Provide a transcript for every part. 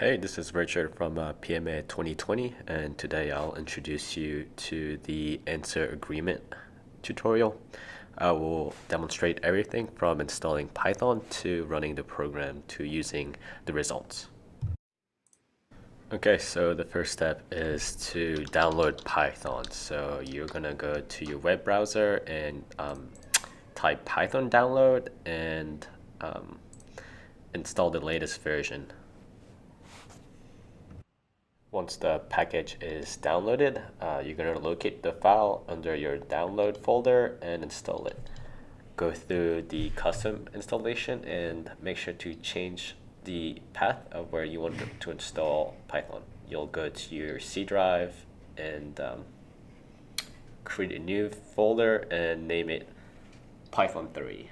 Hey, this is Richard from PMA 2020, and today I'll introduce you to the Answer Agreement tutorial. I will demonstrate everything from installing Python to running the program to using the results. Okay, so the first step is to download Python. So you're gonna go to your web browser and type Python download and install the latest version. Once the package is downloaded, you're going to locate the file under your download folder and install it. Go through the custom installation and make sure to change the path of where you want to install Python. You'll go to your C drive and create a new folder and name it Python 3.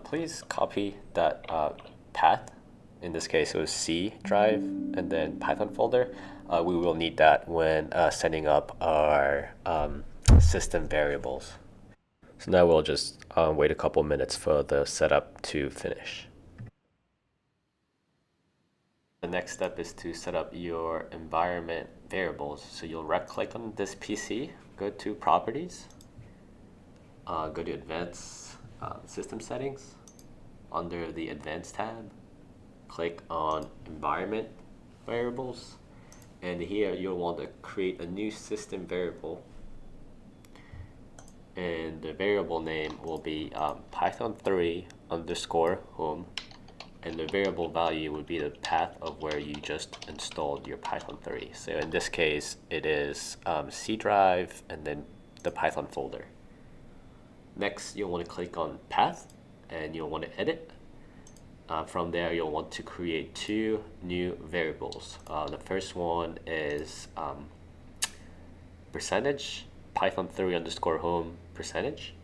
Please copy that path. In this case, it was C drive and then Python folder. We will need that when setting up our system variables. So now we'll just wait a couple minutes for the setup to finish. The next step is to set up your environment variables. So you'll right-click on this PC, go to Properties, go to Advanced System Settings. Under the Advanced tab, click on Environment Variables, and here you'll want to create a new system variable, and the variable name will be Python3 underscore home, and the variable value would be the path of where you just installed your Python 3. So in this case, it is C drive and then the Python folder. Next, you'll want to click on Path, and you'll want to edit. From there, you'll want to create two new variables. The first one is percentage, Python3 underscore home percentage.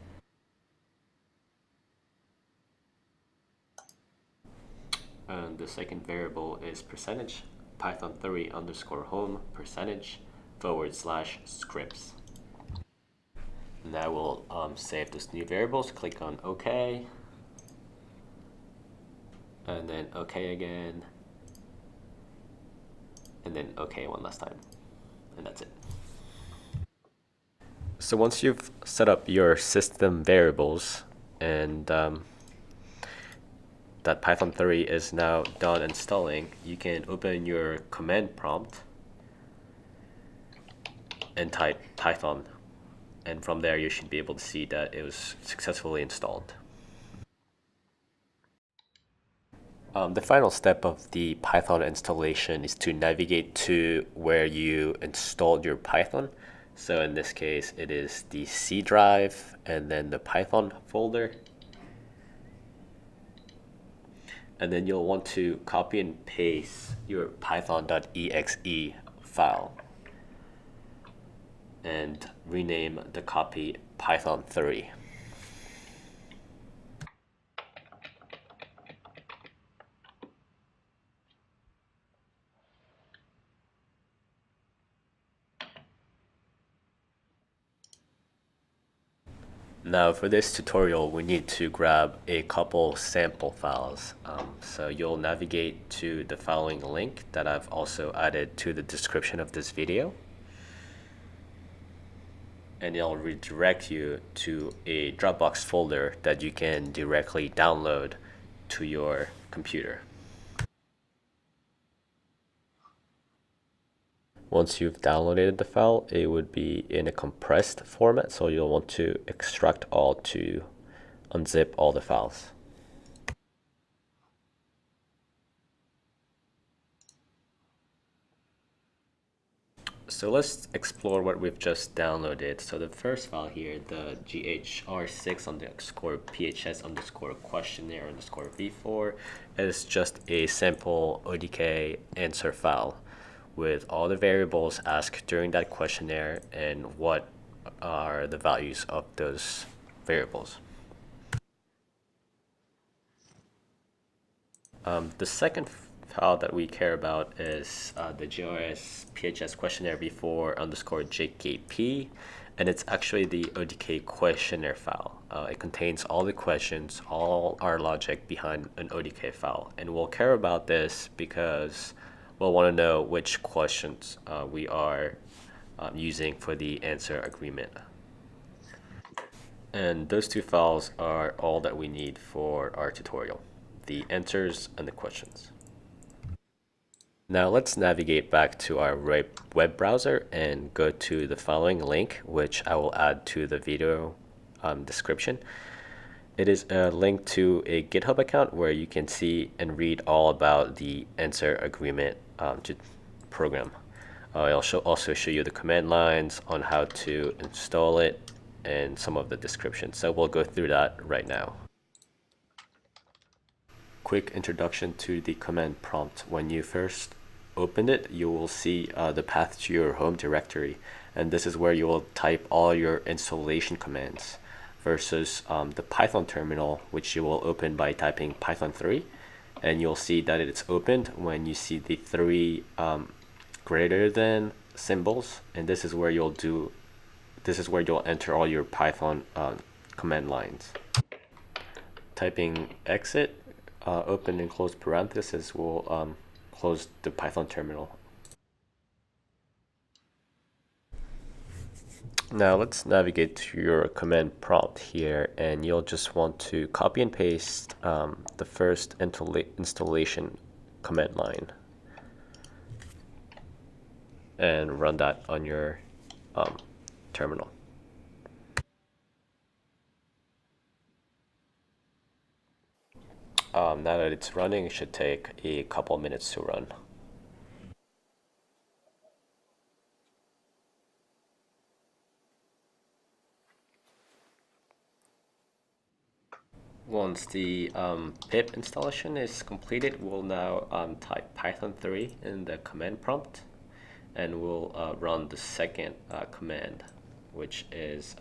And the second variable is percentage, Python3 underscore home percentage / scripts. Now we'll save those new variables, click on OK, and then OK again, and then OK one last time, and that's it. So once you've set up your system variables and that Python 3 is now done installing, you can open your command prompt and type Python. And from there, you should be able to see that it was successfully installed. The final step of the Python installation is to navigate to where you installed your Python. So in this case, it is the C drive and then the Python folder. And then you'll want to copy and paste your python.exe file and rename the copy Python 3. Now for this tutorial, we need to grab a couple sample files. So you'll navigate to the following link that I've also added to the description of this video. And it'll redirect you to a Dropbox folder that you can directly download to your computer. Once you've downloaded the file, it would be in a compressed format, so you'll want to extract all to unzip all the files. So let's explore what we've just downloaded. So the first file here, the GHR6 underscore PHS underscore questionnaire underscore v4, is just a simple ODK answer file with all the variables asked during that questionnaire and what are the values of those variables. The second file that we care about is the GRS PHS questionnaire v4_JKP, and it's actually the ODK questionnaire file. It contains all the questions, all our logic behind an ODK file, and we'll care about this because we'll want to know which questions we are using for the answer agreement. And those two files are all that we need for our tutorial, the answers and the questions. Now let's navigate back to our web browser and go to the following link, which I will add to the video description. It is a link to a GitHub account where you can see and read all about the answer agreement program. I'll also show you the command lines on how to install it and some of the description. So we'll go through that right now. Quick introduction to the command prompt. When you first open it, you will see the path to your home directory, and this is where you will type all your installation commands versus the Python terminal, which you will open by typing Python 3, and you'll see that it's opened when you see the three greater than symbols, and this is where you'll enter all your Python command lines. Typing exit, open and close parentheses will close the Python terminal. Now let's navigate to your command prompt here, and you'll just want to copy and paste the first installation command line and run that on your terminal. Now that it's running, it should take a couple minutes to run. Once the pip installation is completed, we'll now type Python 3 in the command prompt, and we'll run the second command, which is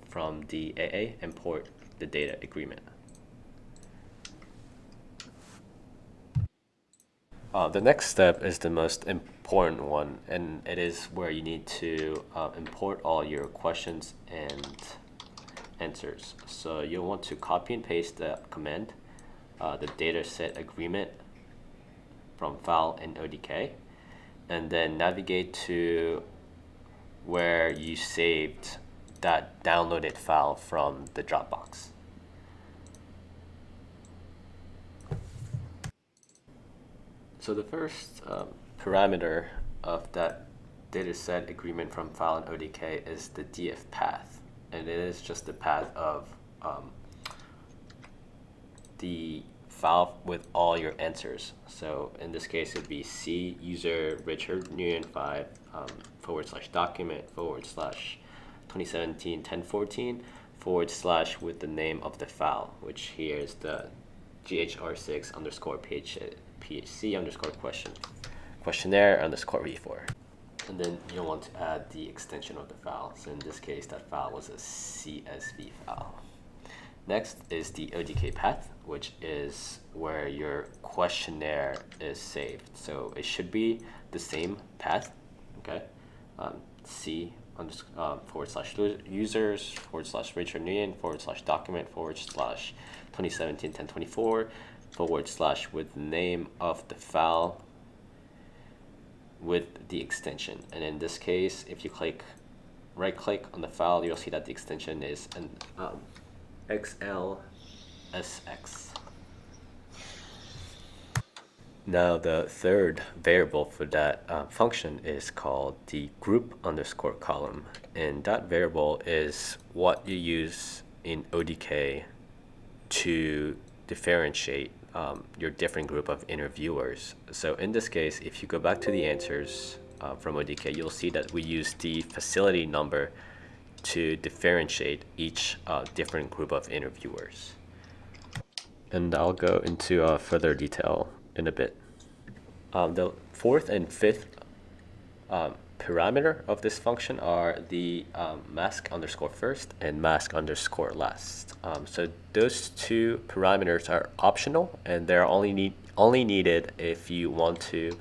from the AA, import the data agreement. The next step is the most important one, and it is where you need to import all your questions and answers. So you'll want to copy and paste the command, the dataset agreement from file in ODK, and then navigate to where you saved that downloaded file from the Dropbox. So the first parameter of that dataset agreement from file in ODK is the df path, and it is just the path of the file with all your answers. So in this case, it'd be C user Richard Nguyen 5 /document /2017 1014 / with the name of the file, which here is the GHR6 _ PHC _ questionnaire _ v4. And then you'll want to add the extension of the file. So in this case, that file was a CSV file. Next is the ODK path, which is where your questionnaire is saved. So it should be the same path, okay? C /users Richard Nguyen /document /2017 1024 / with the name of the file with the extension. And in this case, if you right click on the file, you'll see that the extension is an XLSX. Now the third variable for that function is called the group _ column, and that variable is what you use in ODK to differentiate your different group of interviewers. So in this case, if you go back to the answers from ODK, you'll see that we use the facility number to differentiate each different group of interviewers. And I'll go into further detail in a bit. The fourth and fifth parameter of this function are the mask _ first and mask _ last. So those two parameters are optional, and they're only only needed if you want to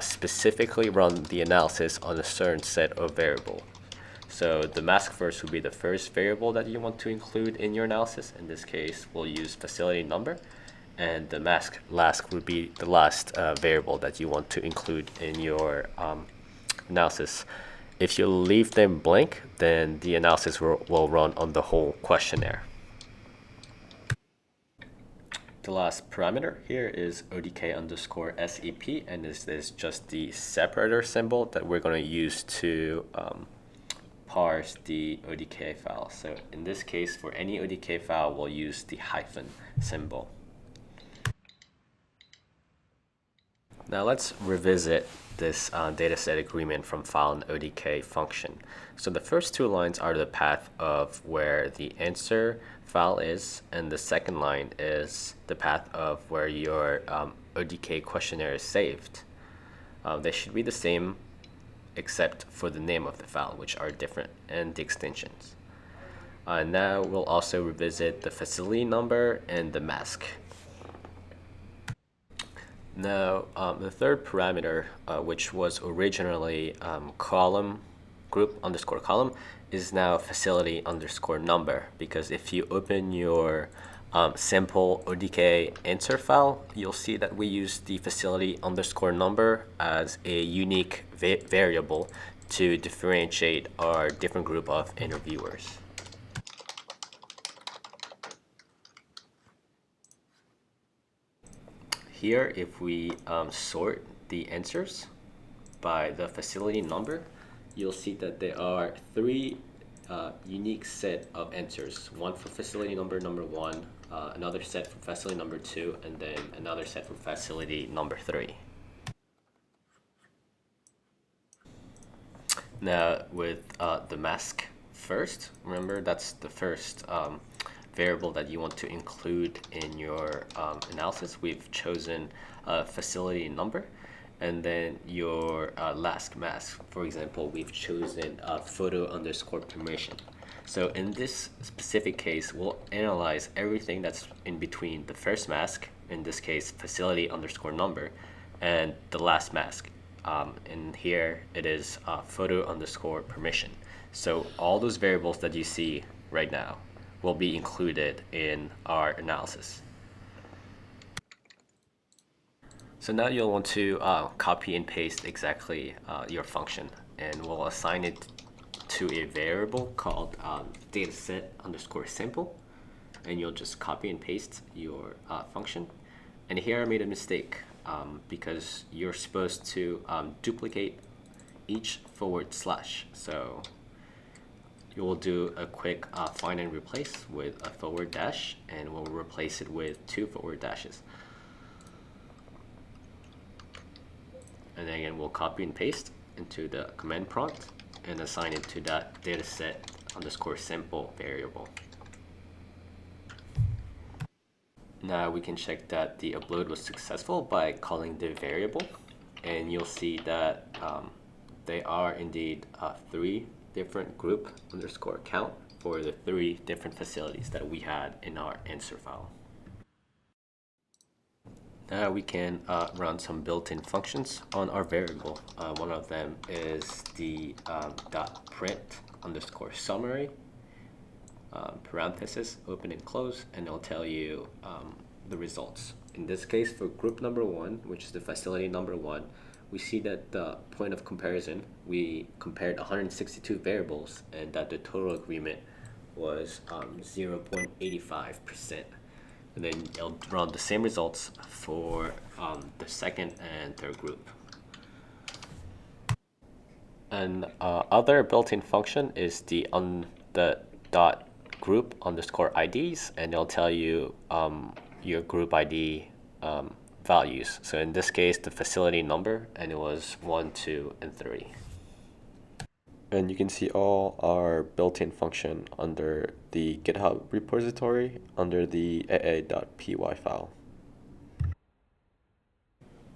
specifically run the analysis on a certain set of variables. So the mask first would be the first variable that you want to include in your analysis. In this case, we'll use facility number, and the mask last would be the last variable that you want to include in your analysis. If you leave them blank, then the analysis will run on the whole questionnaire. The last parameter here is ODK_SEP, and this is just the separator symbol that we're going to use to parse the ODK file. So in this case, for any ODK file, we'll use the hyphen symbol. Now let's revisit this dataset agreement from file and ODK function. So the first two lines are the path of where the answer file is, and the second line is the path of where your ODK questionnaire is saved. They should be the same except for the name of the file, which are different, and the extensions. Now we'll also revisit the facility number and the mask. Now, the third parameter, which was originally column group underscore column, is now facility underscore number, because if you open your simple ODK answer file, you'll see that we use the facility underscore number as a unique variable to differentiate our different group of interviewers. Here, if we sort the answers by the facility number, you'll see that there are three unique set of answers. One for facility number 1, another set for facility number 2, and then another set for facility number 3. Now with the mask first, remember that's the first variable that you want to include in your analysis. We've chosen facility number, and then your last mask, for example, we've chosen photo underscore permission. So in this specific case, we'll analyze everything that's in between the first mask, in this case facility underscore number, and the last mask. And here it is photo underscore permission. So all those variables that you see right now will be included in our analysis. So now you'll want to copy and paste exactly your function, and we'll assign it to a variable called dataset underscore sample, and you'll just copy and paste your function. And here I made a mistake because you're supposed to duplicate each /. So you will do a quick find and replace with a forward dash, and we'll replace it with 2 forward dashes. And then again, we'll copy and paste into the command prompt and assign it to that dataset underscore sample variable. Now we can check that the upload was successful by calling the variable, and you'll see that they are indeed 3 different group underscore count for the 3 different facilities that we had in our answer file. Now we can run some built-in functions on our variable. One of them is the .print underscore summary, parenthesis, open and close, and it'll tell you the results. In this case, for group number 1, which is the facility number 1, we see that the point of comparison, we compared 162 variables, and that the total agreement was 0.85%. And then it'll run the same results for the second and third group. And other built-in function is the dot group underscore IDs, and it'll tell you your group ID values. So in this case, the facility number, and it was 1, 2, and 3. And you can see all our built-in function under the GitHub repository under the aa.py file.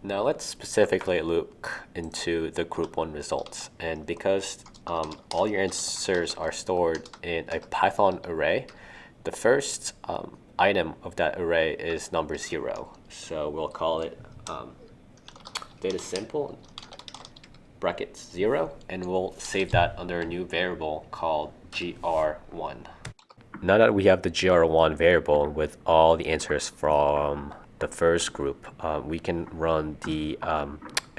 Now let's specifically look into the group 1 results. And because all your answers are stored in a Python array, the first item of that array is number 0. So we'll call it data sample brackets 0, and we'll save that under a new variable called gr1. Now that we have the gr1 variable with all the answers from the first group, we can run the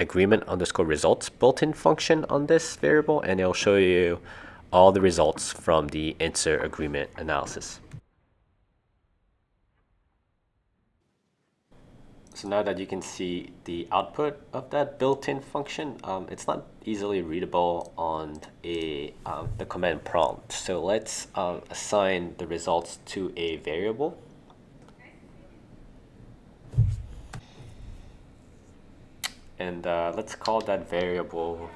agreement underscore results built-in function on this variable, and it'll show you all the results from the answer agreement analysis. So now that you can see the output of that built-in function, it's not easily readable on the command prompt. So let's assign the results to a variable. And let's call that variable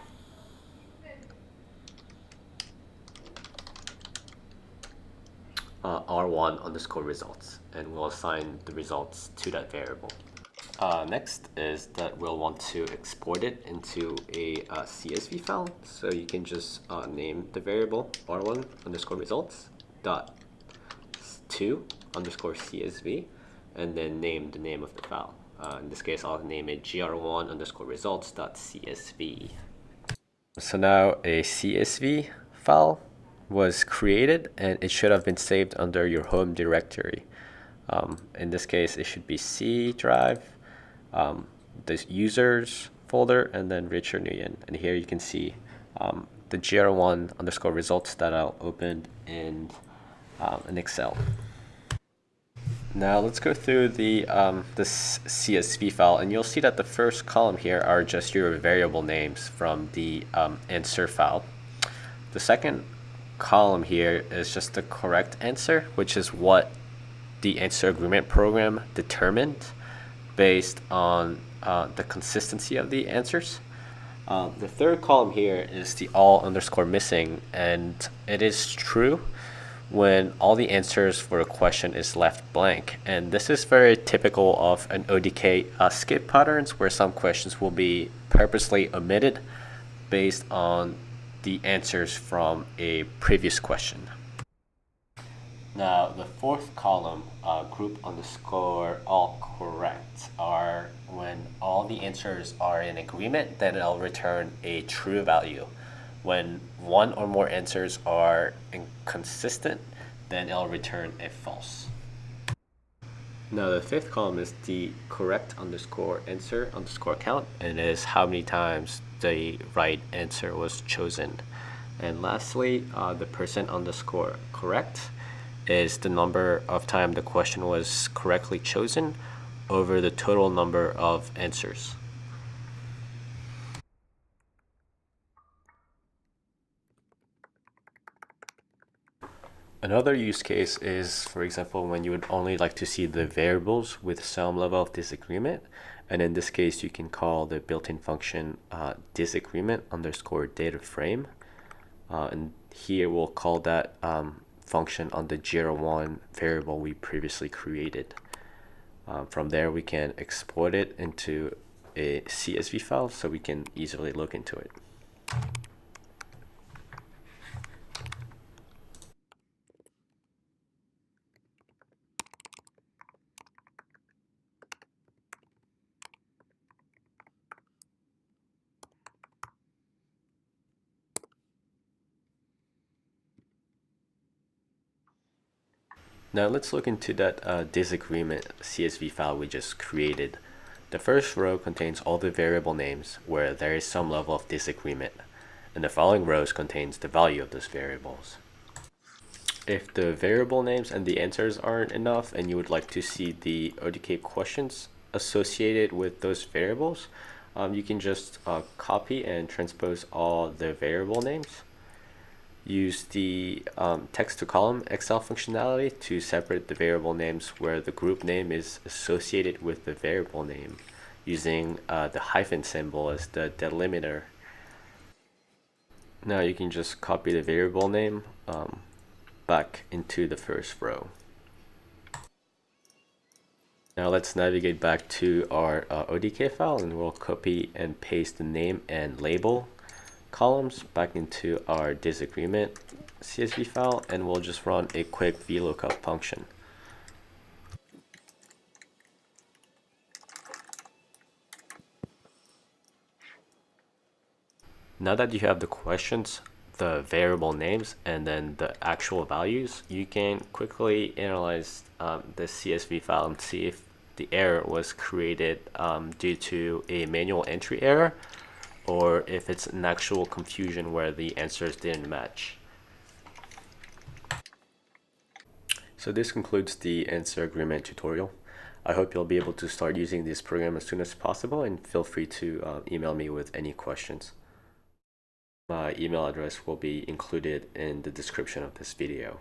r1 underscore results, and we'll assign the results to that variable. Next is that we'll want to export it into a CSV file. So you can just name the variable r1 underscore results dot to underscore CSV, and then name the name of the file. In this case, I'll name it gr1 underscore results dot CSV. So now a CSV file was created, and it should have been saved under your home directory. In this case, it should be C drive, the users folder, and then Richard Nguyen. And here you can see the gr1 underscore results that I'll open in Excel. Now let's go through this CSV file, and you'll see that the first column here are just your variable names from the answer file. The second column here is just the correct answer, which is what the answer agreement program determined based on the consistency of the answers. The third column here is the all underscore missing, and it is true when all the answers for a question is left blank. And this is very typical of an ODK skip patterns, where some questions will be purposely omitted based on the answers from a previous question. Now the fourth column, group underscore all correct, are when all the answers are in agreement, then it'll return a true value. When one or more answers are inconsistent, then it'll return a false. Now the fifth column is the correct underscore answer underscore count, and it is how many times the right answer was chosen. And lastly, the percent underscore correct is the number of time the question was correctly chosen over the total number of answers. Another use case is, for example, when you would only like to see the variables with some level of disagreement. And in this case, you can call the built-in function disagreement underscore data frame. And here we'll call that function on the gr1 variable we previously created. From there, we can export it into a CSV file so we can easily look into it. Now let's look into that disagreement CSV file we just created. The first row contains all the variable names where there is some level of disagreement, and the following rows contains the value of those variables. If the variable names and the answers aren't enough and you would like to see the ODK questions associated with those variables, you can just copy and transpose all the variable names. Use the text to column Excel functionality to separate the variable names where the group name is associated with the variable name, using the hyphen symbol as the delimiter. Now you can just copy the variable name back into the first row. Now let's navigate back to our ODK file, and we'll copy and paste the name and label columns back into our disagreement CSV file, and we'll just run a quick VLOOKUP function. Now that you have the questions, the variable names, and then the actual values, you can quickly analyze the CSV file and see if the error was created due to a manual entry error, or if it's an actual confusion where the answers didn't match. So this concludes the answer agreement tutorial. I hope you'll be able to start using this program as soon as possible, and feel free to email me with any questions. My email address will be included in the description of this video.